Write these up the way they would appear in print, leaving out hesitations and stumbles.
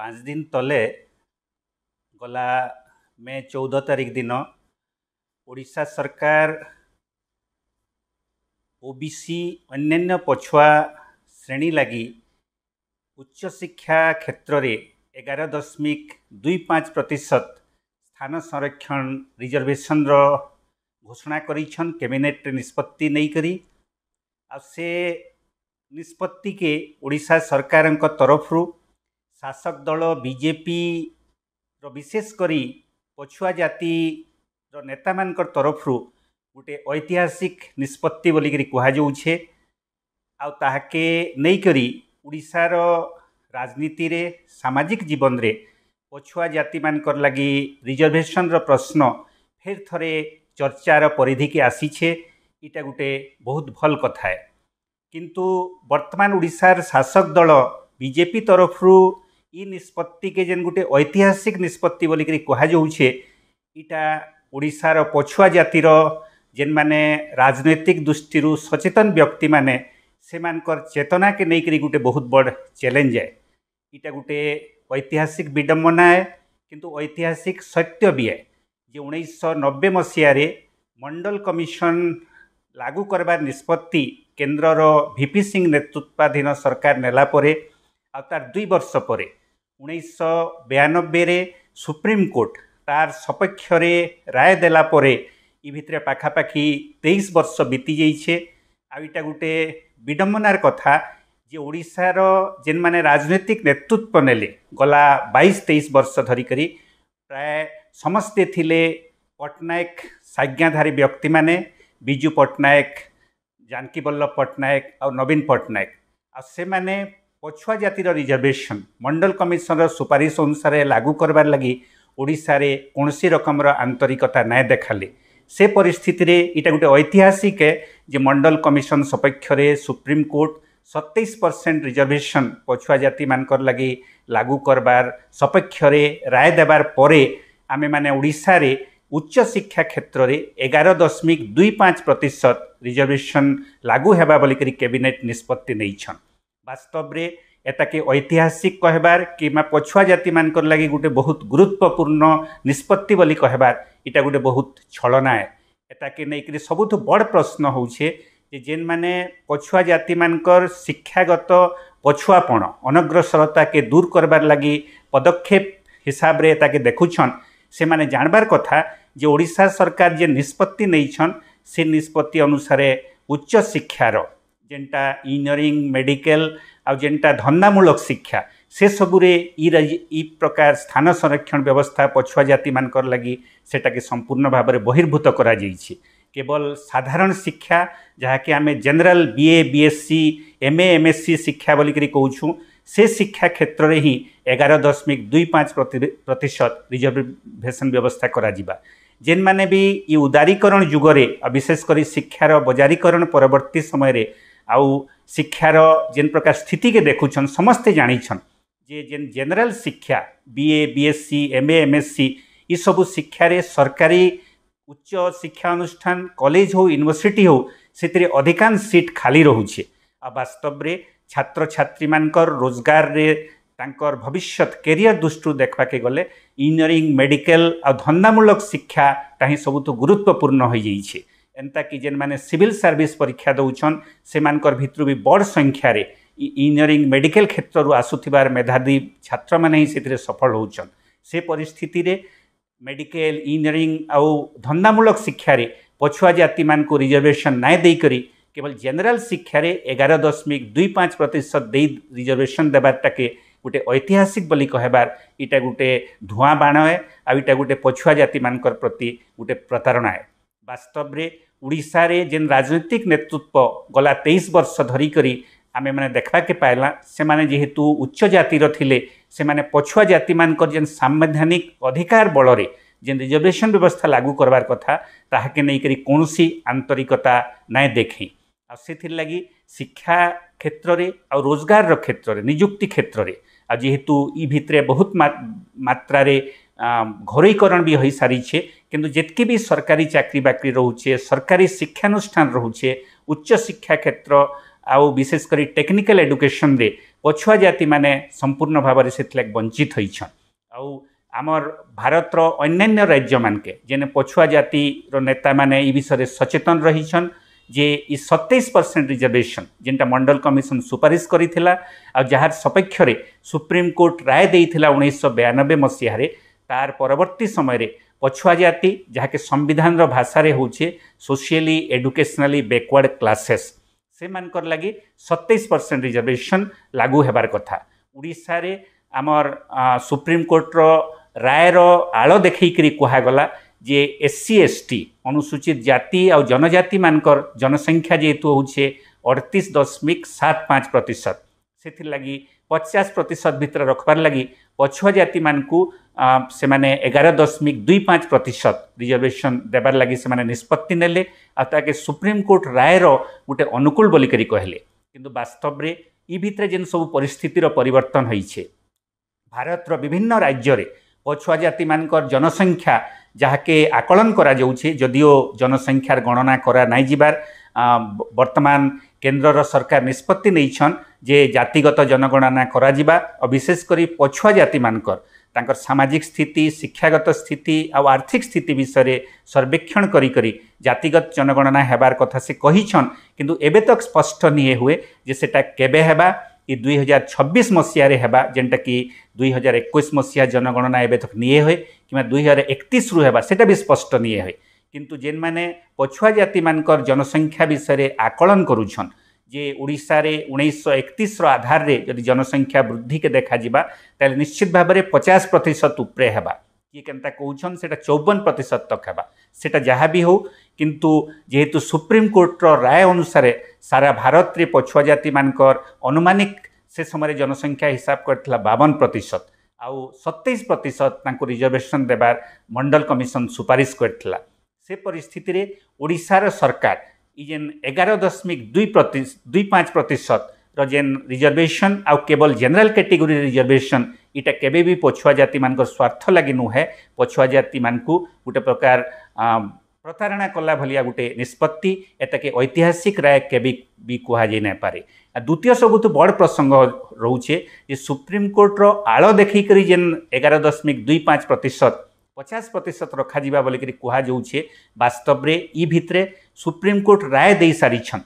5 दिन तले गला मे 14 तारिख दिन ओडिशा सरकार ओबीसी अन्यान्य पछुआ श्रेणी लगी उच्च शिक्षा क्षेत्र में 11.25% स्थान संरक्षण रिजर्वेशन घोषणा करिछन कैबिनेट निष्पत्ति नहीं करी से निष्पत्ति के ओडिशा सरकार तरफ शासक दल बीजेपी विशेष करी पछुआ जाति नेता मान तरफ गोटे ऐतिहासिक निष्पत्ति बोलिकी कहुछे आके नहीं करी ओडिशार राजनीति रे सामाजिक जीवन रे पछुआ जाति मानकर लगी रिजर्वेशन प्रश्न फिर थरे चर्चार परिधि के आसीछे। इटा गोटे बहुत भल कथा है किंतु वर्तमान ओडिशार शासक दल बीजेपी तरफ इ निष्पत्ति के जेन गोटे ऐतिहासिक निष्पत्ति बोलिकी कहुछे इटा ओडिशार पछुआ जातिर जेन माने राजनैतिक दृष्टि सचेतन व्यक्ति माने सेमानकर चेतना के नहीं गोटे बहुत बड़ चैलेंज है। इटा गोटे ऐतिहासिक विडंबना है किंतु ऐतिहासिक सत्य भी है जे 1990 मसीह मंडल कमिशन लागू करबार निष्पत्ति केन्द्रर वीपी सिंह नेतृत्वाधीन सरकार नेला परे तार 2 वर्ष पर 1992 सुप्रीम कोर्ट तार सपक्ष राय देला परे इ भितरे पाखापाखि 23 वर्ष बीती जाइछे। आइटा गोटे विडंबनार कथा जे ओडिशार जेन माने राजनीतिक नेतृत्व नेले गला 22-23 वर्ष धरिकरी प्राय समस्ते थिले पटनायक साज्ञाधारी व्यक्ति माने बिजू पटनायक जानकी वल्लभ पटनायक और नवीन पटनायक से माने पछुआ जातिर रिजर्वेशन मंडल कमिशन सुपारिश अनुसार लागू करबार लगी ओडिशा रे कोनसी रकमर आंतरिकता नाय देखाले। से परिस्थिति रे इटा गोटे ऐतिहासिक है जे मंडल कमिशन सपक्ष सुप्रीम कोर्ट 27% रिजर्वेशन पछुआ जाति मानकर लगी लागू करबार सपक्ष राय देबार परे आमे माने ओडिशा रे उच्च शिक्षा क्षेत्र में 11.25% रिजर्वेशन लागू हेबा बोलिकरी कैबिनेट निष्पत्ति नहीं छन। वास्तव रे एटा के ऐतिहासिक कहबार कि पछुआ जाति मानकर लगी गोटे बहुत गुरुत्वपूर्ण निष्पत्ति बोली कहबार इटा गोटे बहुत छलना है। एटा के नहीं सबुठ बड़ प्रश्न होउछे जे जेन माने पछुआ जाति मानकर शिक्षागत पछुआपण अनग्रसरता के दूर करबार लगी पदक्षेप हिसाब रे एटा के देखुछन से माने जानबार कथा जे ओडिशा सरकार जे निष्पत्ति नहीं छन से निष्पत्ति अनुसार उच्च शिक्षार जेनटा इंजीनियरिंग मेडिकल आ जेनटा धंदामूलक शिक्षा से सबुरे इ प्रकार स्थान संरक्षण व्यवस्था पछुआ जाति मानकर लगी सेटा के संपूर्ण भाव में बहिर्भूत करा जाइछि। केवल साधारण शिक्षा जहाँकि आम general BA BSc MA MSc शिक्षा बोलिकी कहूँ से शिक्षा क्षेत्र में ही 11.25% रिजर्वेशन व्यवस्था करा जिबा। जेन माने भी ये उदारीकरण जुगरे विशेषकर शिक्षार बजारीकरण परवर्ती समय आउ शिक्षार जेन प्रकार स्थिति के देखुछन समस्ते जानिछन जे जेन जनरल शिक्षा बीए बीएससी एमए एमएससी ये सबू शिक्षा रे सरकारी उच्च शिक्षा अनुष्ठान कॉलेज हो यूनिवर्सिटी हो से अधिकांश सीट खाली रोचे। आ वास्तव रे छात्र छात्री मानकर रोजगार रे तांकर भविष्य कैरियर दृष्टि देखा के गले इंजीनियरिंग मेडिकल आ धंदामूलक शिक्षा ताही सबुठ गुरुत्वपूर्ण हो जाइए। एंता कि जेन माने सिविल सर्विस परीक्षा दौछन से मानकर भितर भी बड़ संख्या रे इंजीनियरिंग मेडिकल क्षेत्र आसुथिबार मेधावी छात्र माने ही से सफल होचन। से परिस्थिति रे मेडिकल इंजीनियरिंग आउ धंदामूलक शिक्षा रे पछुआ जाति मान को रिजर्वेशन नाय देई करी केवल जनरल शिक्षा रे 11.25% दे रिजर्वेशन देबारटा के गोटे ऐतिहासिक बोली कहबार इटा गोटे धुआं बाण है आ इटा गोटे पछुआ जाति मानकर प्रति गोटे प्रतारणा है। वास्तव रे ओडिशा रे जेन राजनीतिक नेतृत्व गला 23 वर्ष धरिकरी आमे माने देखा के पाइला से माने जेहेतु उच्च जातिर थिले से माने पछुआ जाति मानकर जेन संवैधानिक अधिकार बलरे जेन रिजर्वेशन व्यवस्था लागू करबार कथा ताहाके नहीं करी कोनसी आंतरिकता नाय देखी। आ सेथिर लगी शिक्षा क्षेत्र रे आ रोजगार क्षेत्र रे नियुक्ति क्षेत्र रे आ जेहेतु इ भितरे बहुत मात्रा रे घरोईकरण भी हो सारी छे किंतु जितकी भी सरकारी चाकरी बाकरी रोचे सरकारी शिक्षानुष्ठान रोचे उच्च शिक्षा क्षेत्र आउ विशेषकर टेक्निकल एडुकेशन रे पछुआ जाति माने संपूर्ण भाव से वंचित होइछन। आउ आमर भारतर अन्यान्य राज्य मानके जेने पछुआ जाति नेता माने ई विषय सचेतन रहीछन जे ई 27% रिजर्वेशन जेनटा मंडल कमिशन सुपारिश करिथिला आ जहार सपेक्ष रे सुप्रीम कोर्ट राय देइथिला 1992 मसीहा रे तार परवर्ती समय रे पछुआ जाति जहाँके संविधान रो भाषा रे होचे सोशियली एडुकेशनली बैकवर्ड क्लासेस से मानकर लगी 27% रिजर्वेशन लागू हेबार कथा। उड़ीसा रे आमर सुप्रीम कोर्ट रो राय रो आलो देखैकरी कुहागला जे एससी एसटी अनुसूचित जाति और जनजाति मानकर जनसंख्या जेहेतु होचे 38.75% से लगी 50% भितर रखबार लगी पछुआ जाति मानकू से माने 11.25% रिजर्वेशन देबार लगी से माने निष्पत्ति नेले आके सुप्रीम कोर्ट राय रो गोटे अनुकूल बोली करी कहले किंतु वास्तव रे ई भितर जेन सब परिस्थितिर परिवर्तन होइछे भारत रो विभिन्न राज्य रे पछुआ जाति मानकर जनसंख्या जहाँके आकलन करा जाउछे जदियो जनसंख्यार गणना करा नाइ जिबार वर्तमान केंद्र सरकार निष्पत्ति नैछन जे जातिगत जनगणना करा जिबा और विशेष करी पछुआ जाति मानकर तांकर सामाजिक स्थिति शिक्षागत स्थिति और आर्थिक स्थिति विषय सर्वेक्षण करी करी जातिगत जनगणना हेबार कथा से कहिछन किंतु एबे तक स्पष्ट नहीं हुए जे सेटा केबे हेबा ई 2026 मसीह हेबा जेनटा कि 2021 मसीहा जनगणना एबे तक नहीं हुए कि 2031 रु हेबा सेटा भी स्पष्ट नहीं हुए किंतु जेन माने पछुआ जाति मानकर जनसंख्या विषय आकलन करूछन जे उड़ीसा रे 1931 रो आधार रे यदि जनसंख्या वृद्धि के देखा जिबा ताले निश्चित भाव में 50% उपरे हेबा किए केनता कहउछन सेटा 54% तक हेबा सेटा जहाँ भी हो किंतु जेहेतु सुप्रीम कोर्ट रो राय अनुसार सारा भारत रे पछुआ जाति मानकर अनुमानिक से समय जनसंख्या हिसाब करथिला 52% आउ 27% तांको रिजर्वेशन देबार मंडल कमिशन सुपारिश करथिला से परिस्थिति रे ओडिशार सरकार ई जेन 11.25% रो जेन रिजर्वेशन आउ केवल जनरल कैटेगरी रिजर्वेशन इटा केबे भी पछुआ जाति मानकर स्वार्थ लगी नुहे पछुआ जाति मानकू गोटे प्रकार प्रतारणा कला भलिया गोटे निष्पत्ति एताके ऐतिहासिक राय केबे भी कहा जाय ना पारे। द्वितीय सबुत बड़ प्रसंग रोचे जे सुप्रीम कोर्ट रो आलो देखि करी जेन 11.25% 50% रखा जिबा बोली करी कहा जाउछे वास्तव रे ई भितरे सुप्रीम कोर्ट राय दे सारिछन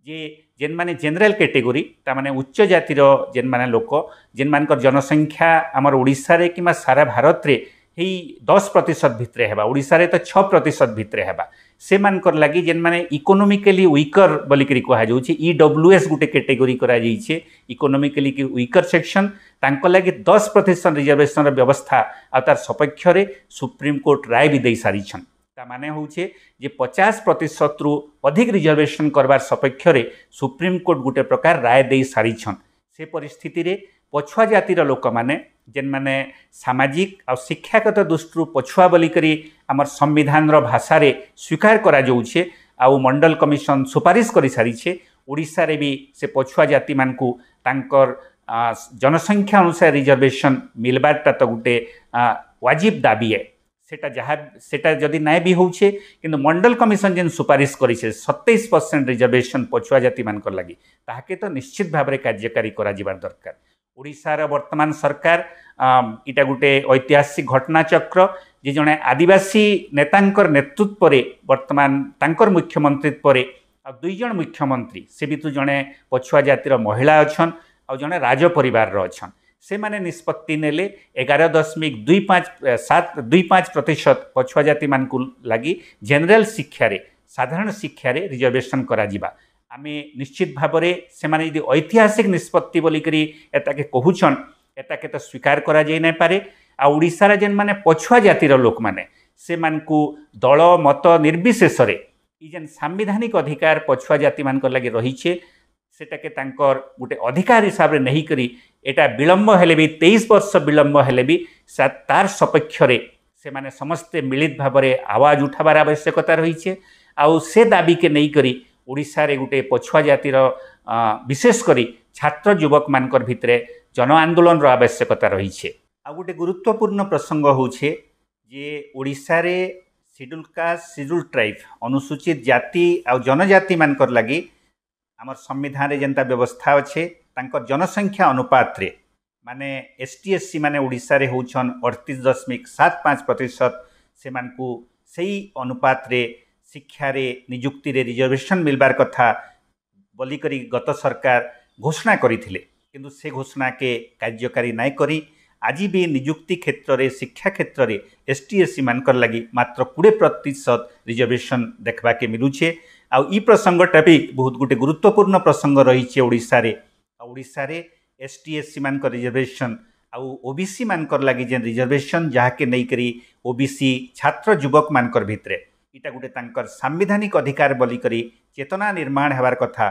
जे जेन माने जनरल कैटेगरी ता माने उच्च जातिर जेन माने लोक जेन मानकर जनसंख्या आमर ओडिसा रे किमा सारा भारत रे ही 10% भितरे हेबा ओडिसा रे तो 6% भितरे हेबा से मानकर लगी जेन माने इकोनॉमिकली वीकर बोली करी कहा जाउछे ईडब्ल्यूएस गुटे कैटेगरी करा जाइछे इकोनॉमिकली की वीकर सेक्शन तांको लगी 10% रिजर्वेशन व्यवस्था आ तार सपेक्ष रे सुप्रीम कोर्ट राय भी दे सारिछन ता माने होउछे जे 50% रु अधिक रिजर्वेशन करबार सपेक्ष रे सुप्रीम कोर्ट गुटे प्रकार राय दे सारिछन से परिस्थिति रे पछुआ जातिर लोक माने जेन माने सामाजिक और शिक्षागत दृष्टि पछुआ बोली करी आमर संविधान रो भाषा रे स्वीकार करा जाउछे आउ मंडल कमिशन सुपारिश करी सारिछे ओडिसा रे भी से पछुआ जाति मानकू तांकर जनसंख्या अनुसार रिजर्वेशन मिलबारटा तो गोटे वाजिब दाबी है सेटा जहाँ सेटा जदि नाय भी होउछे किंतु मंडल कमिशन जेन सुपारिश करिछे 27% रिजर्वेशन पछुआ जाति मानकर लगी ताहाके तो निश्चित भाव में कार्यकारी करा जिबार दरकार। ओडिशार वर्तमान सरकार इटा गोटे ऐतिहासिक घटनाचक्र जे जने आदिवासी नेतांकर नेतृत्व रे वर्तमान तांकर मुख्यमंत्रीत्व रे आ 2 जण मुख्यमंत्री से भी तो जने पछुआ जातिर महिला अछन आ जने राज परिवार रो अछन से माने निष्पत्ति नेले 11.25% पछुआ जाति मानकू लगी जनरल शिक्षा रे साधारण शिक्षा रे रिजर्वेशन करा जिबा आमे निश्चित भाव में से माने यदि ऐतिहासिक निष्पत्ति बोली करी एताके कहूछन एताके तो स्वीकार करा जाय ना पारे आ ओडिसा जेन माने पछुआ जातिर लोक माने से मानकू दल मत निर्विशेष रे ई जेन संवैधानिक अधिकार पछुआ जाति मानकर लगी रहीछे सेटाके तांकर गोटे अधिकार हिसाब रे नहीं करी एटा विलंब हेले भी 23 वर्ष विलंब हेले भी तार सपेक्ष रे से माने समस्ते मिलित भाव में आवाज उठाबार आवश्यकता रहीछे आउ से दाबी के नहीं करी ओडिसा रे गोटे पछुआ जातिर विशेष करी छात्र युवक मानकर भितरे जन आंदोलन रो आवश्यकता रहीछे। आ गोटे गुरुत्वपूर्ण प्रसंग होछे जे ओडिसा रे शेड्यूल कास्ट शेड्यूल ट्राइब अनुसूचित जाति आ जनजाति मानकर लगी आमर संविधान रे जेंता व्यवस्था अच्छे तांकर जनसंख्या अनुपात रे माने ST SC माने ओडिशा रे होछन 38.75% से मानकू सही अनुपात रे शिक्षा रे नियुक्ति रे रिजर्वेशन मिलबार कथा बोली करी गत सरकार घोषणा करिथिले किंतु से घोषणा के कार्यकारी नाय करी आज भी नियुक्ति क्षेत्र रे शिक्षा क्षेत्र रे ST SC मानकर लगी मात्र 20% रिजर्वेशन देखबा के मिलुछे आ ई प्रसंगटा भी बहुत गुटे गुरुत्वपूर्ण प्रसंग रही ओडिशा रे ST SC मानकर रिजर्वेशन आउ OBC मानकर लगी जेन रिजर्वेशन जहा के नहीं करी OBC छात्र युवक मानकर भितरे इटा गुटे तांकर संवैधानिक अधिकार बोली करी चेतना निर्माण हेबार कथा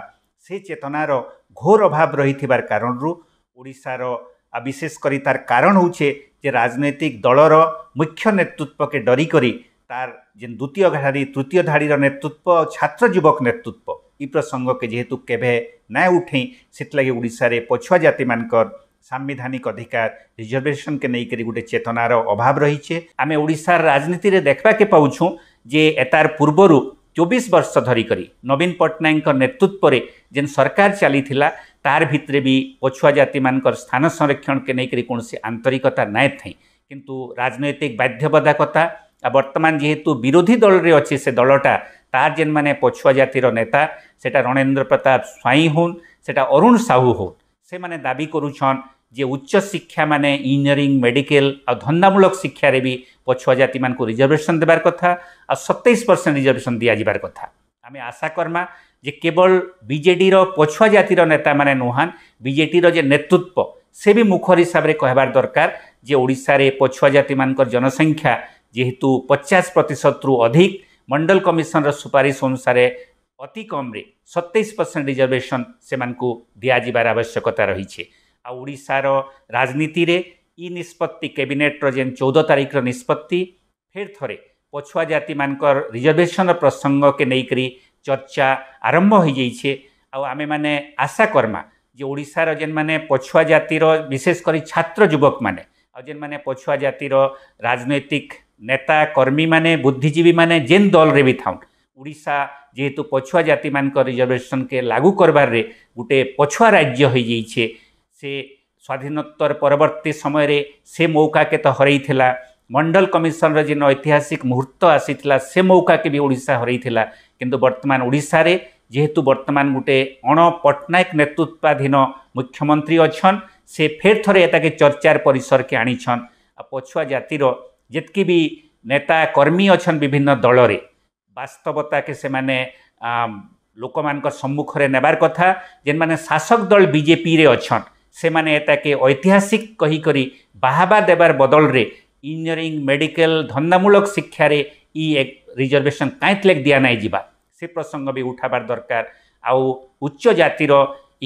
से चेतनार घोर अभाव रही थिबार कारणरू ओडिशार विशेष करी तार कारण होचे जे राजनैतिक दलर मुख्य नेतृत्व के डरी करी तार जेन द्वितीय धाड़ी तृतीय धाड़ीर नेतृत्व छात्र युवक नेतृत्व ई प्रसंग के जेहेतु केभे ना उठे से ओडिशा रे पछुआ जाति मानकर संवैधानिक अधिकार रिजर्वेशन के नहीं करी गुटे चेतनार अभाव रही आमे ओडिशार राजनीति रे देखबा के पाउछु जे एतार पूर्वरु 24 वर्ष धरी करी नवीन पट्टनायक नेतृत्व रे जेन सरकार चली थिला तार भितरे भी पछुआ जाति मानकर स्थान संरक्षण के नहीं करी कोनसी आंतरिकता नाय थई किंतु राजनैतिक बाध्यबाधकता वर्तमान जेहेतु विरोधी दल रे अछि से दलटा तार जेन माने पछुआ जातिर नेता सेटा रणेंद्र प्रताप स्वाई होन सेटा अरुण साहू हो से माने दाबी करूछन जे उच्च शिक्षा माने इंजीनियरिंग मेडिकल और धंदामूलक शिक्षा रे भी पछुआ जाति मान को रिजर्वेशन देबार कथा और 27% रिजर्वेशन दिया जिबार कथा आमे आशा करमा जे केवल बीजेडी रो पछुआ जातिर नेता माने नुहान बीजेडी रो जे नेतृत्व से भी मुखर हिसाब रे कहबार दरकार जे ओडिशा रे पछुआ जाति मानकर जनसंख्या जेहेतु 50% रु अधिक मंडल कमिशन रो सुपारिश अनुसार अति कम रे 27% रिजर्वेशन से मानकू दिया जिबार आवश्यकता रही छे आ ओडिशार राजनीति रे ई निष्पत्ति कैबिनेट रो जेन 14 तारीख रो निष्पत्ति फेर थरे पछुआ जाति मानकर रिजर्वेशन प्रसंग के नहीं करी चर्चा आरंभ हो जाइए आ आमे माने आशा करमा जे ओडिशार जेन माने पछुआ जातिर विशेष करी छात्र युवक माने आ जेन माने पछुआ जातिर राजनैतिक नेता कर्मी माने बुद्धिजीवी माने जेन दल रे भी थाउन ओडिशा जेहेतु पछुआ जाति मानकर रिजर्वेशन के लागू करबार रे गुटे पछुआ राज्य हो जाइए से स्वाधीनोत्तर परवर्ती समय रे से मौका के तो हरई थिला मंडल कमिशन रे जेन ऐतिहासिक मुहूर्त आसीथिला से मौका के भी ओडिशा हरई थिला किंतु वर्तमान ओडिशा रे जेहेतु वर्तमान गुटे अण पट्टनायक नेतृत्वाधीन मुख्यमंत्री अछन से फेर थरे एता के चर्चार परिसर के आनीछन पछुआ जातिर जेतकी भी नेता कर्मी अछन विभिन्न दल रे वास्तवता के से माने लोक मानकर सम्मुख रे नेबार कथा जेन माने शासक दल बीजेपी रे अछन से माने एता के ऐतिहासिक कही करी बाहाबा देबार बदल रे इंजीनियरिंग मेडिकल धंदामूलक शिक्षा रे ई एक रिजर्वेशन काइतलेक दिया नाइ जिबा से प्रसंग भी उठाबार दरकार आउ उच्च जातिर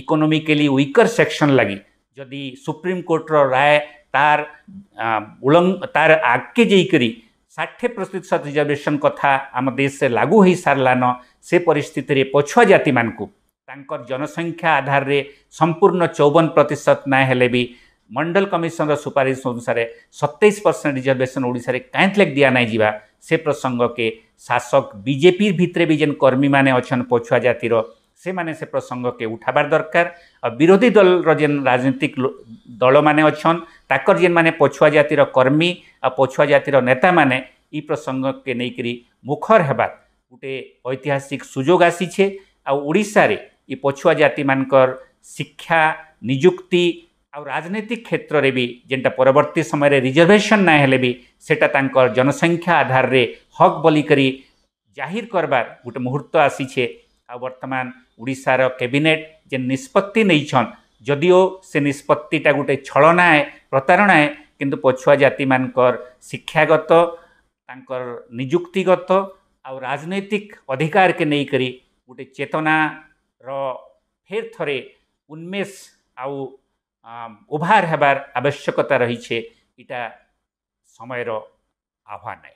इकोनॉमिकली वीकर सेक्शन लगी जदि सुप्रीम कोर्ट रो राय तार आगे जाइकरी 60% रिजर्वेशन कथा आम देश से लागू हो सारलान से परिस्थिति रे पछुआ जाति मानकू तांकर जनसंख्या आधार रे संपूर्ण 54% ना हेले भी मंडल कमिशन सुपारिश अनुसार 27% रिजर्वेशन ओडिशा रे काइतलेक दिया नाइ जिबा से प्रसंग के शासक बीजेपी भितरे भी जेन कर्मी माने अछन पछुआ जातिर से माने से प्रसंग के उठाबार दरकार और विरोधी दल रो जेन राजनीतिक दल माने अछन ताकर जेन माने पछुआ जातिर कर्मी और पछुआ जातिर नेता माने ई प्रसंग के नहीं करी मुखर हेबार गोटे ऐतिहासिक सुजोग आसी छे आ ओडिशा रे ई पछुआ जाति मानकर शिक्षा नियुक्ति और राजनीतिक क्षेत्र रे भी जेनटा परवर्ती समय रे रिजर्वेशन ना हेले भी सेटा तांकर जनसंख्या आधार रे हक बोली करी जाहिर करबार गोटे मुहूर्त आसी छे आ वर्तमान ओडिशार कैबिनेट जेन निष्पत्ति नैछन जदिओ से निष्पत्तिटा गोटे छलना है प्रतारणा है किंतु पछुआ जाति मानकर शिक्षागत तांकर नियुक्तिगत और राजनैतिक अधिकार के नहीं करी गोटे चेतना रो फेर थरे उन्मेष आउ उभार हेबार आवश्यकता रही छे इटा समयर आह्वान है।